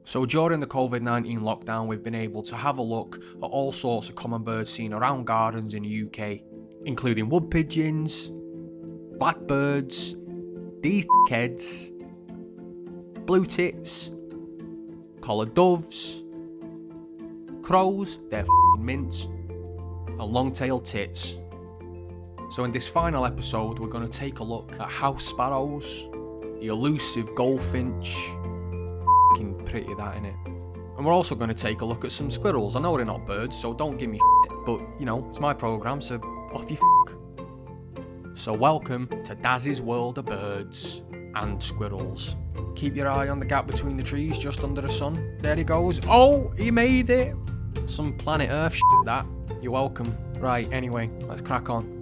So during the COVID-19 lockdown, we've been able to have a look at all sorts of common birds seen around gardens in the UK, including wood pigeons, blackbirds, these dickheads, blue tits, collared doves, crows, they're f***ing mints, and long-tailed tits. So in this final episode, we're going to take a look at house sparrows, the elusive goldfinch, f***ing pretty that innit. And we're also going to take a look at some squirrels. I know they're not birds, so don't give me shit, but you know, it's my programme, so off you f***. So welcome to Daz's world of birds and squirrels. Keep your eye on the gap between the trees just under the sun. There he goes. Oh, he made it. Some planet Earth shit that. You're welcome. Right, anyway, let's crack on.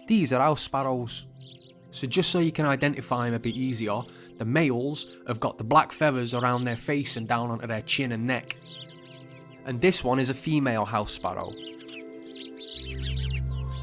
These are house sparrows. So just so you can identify them a bit easier, the males have got the black feathers around their face and down onto their chin and neck. And this one is a female house sparrow.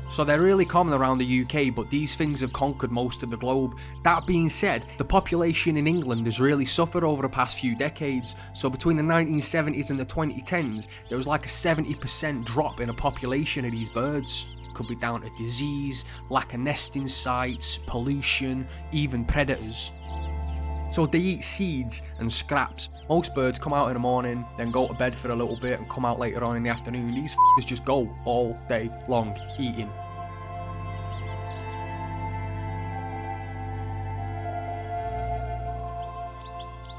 So they're really common around the UK, but these things have conquered most of the globe. That being said, the population in England has really suffered over the past few decades. So between the 1970s and the 2010s, there was like a 70% drop in the population of these birds. Could be down to disease, lack of nesting sites, pollution, even predators. So they eat seeds and scraps. Most birds come out in the morning, then go to bed for a little bit and come out later on in the afternoon. These f***ers just go all day long eating.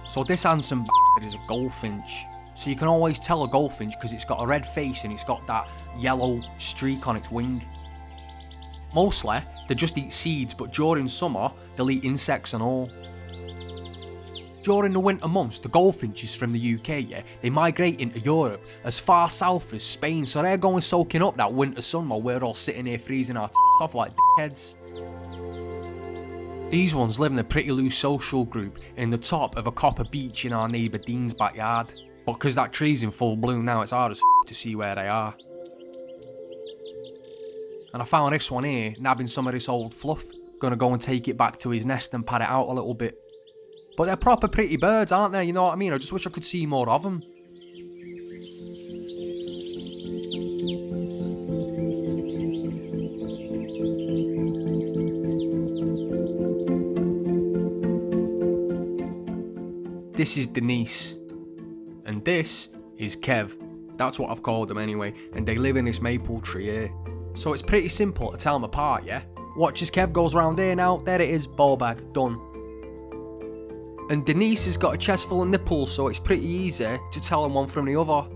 So this handsome bastard is a goldfinch. So you can always tell a goldfinch because it's got a red face and it's got that yellow streak on its wing. Mostly, they just eat seeds, but during summer, they'll eat insects and all. During the winter months, the goldfinches from the UK, they migrate into Europe as far south as Spain, so they're going soaking up that winter sun while we're all sitting here freezing our off like dickheads. These ones live in a pretty loose social group in the top of a copper beech in our neighbour Dean's backyard. But because that tree's in full bloom now, it's hard as to see where they are. And I found this one here, nabbing some of this old fluff. Gonna go and take it back to his nest and pat it out a little bit. But they're proper pretty birds, aren't they? You know what I mean? I just wish I could see more of them. This is Denise. And this is Kev. That's what I've called them anyway, and they live in this maple tree here. So it's pretty simple to tell them apart, yeah? Watch as Kev goes round here now, there it is, ball bag, done. And Denise has got a chest full of nipples, so it's pretty easy to tell them one from the other.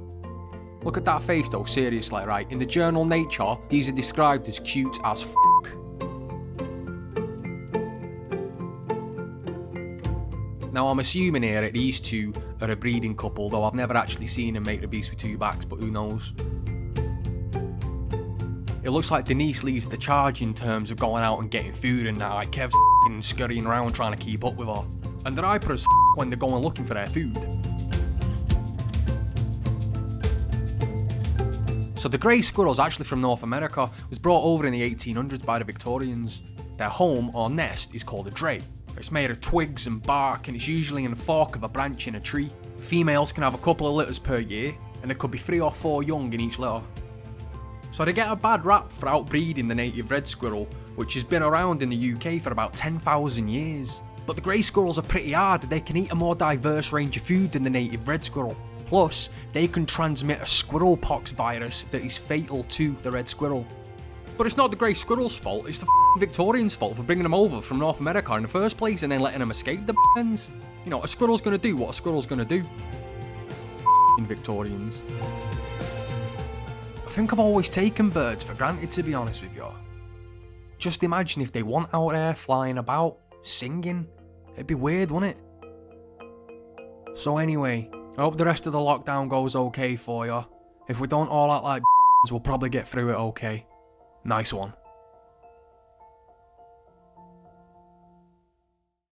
Look at that face though, seriously, right? In the journal Nature, these are described as cute as f***. Now I'm assuming here that these two are a breeding couple, though I've never actually seen them make the beast with two backs, but who knows. It looks like Denise leads the charge in terms of going out and getting food and that, like Kev's f***ing scurrying around trying to keep up with her. And they're hyper as f*** when they're going looking for their food. So the grey squirrel's actually from North America, was brought over in the 1800s by the Victorians. Their home or nest is called a dray. It's made of twigs and bark and it's usually in the fork of a branch in a tree. Females can have a couple of litters per year and there could be 3 or 4 young in each litter. So they get a bad rap for outbreeding the native red squirrel, which has been around in the UK for about 10,000 years. But the grey squirrels are pretty hard, they can eat a more diverse range of food than the native red squirrel. Plus, they can transmit a squirrel pox virus that is fatal to the red squirrel. But it's not the grey squirrel's fault, it's the Victorians' fault for bringing them over from North America in the first place and then letting them escape the ends. You know, a squirrel's gonna do what a squirrel's gonna do. Victorians. I think I've always taken birds for granted, to be honest with you. Just imagine if they weren't out there flying about, singing. It'd be weird, wouldn't it? So anyway, I hope the rest of the lockdown goes okay for you. If we don't all act like we'll probably get through it okay. Nice one.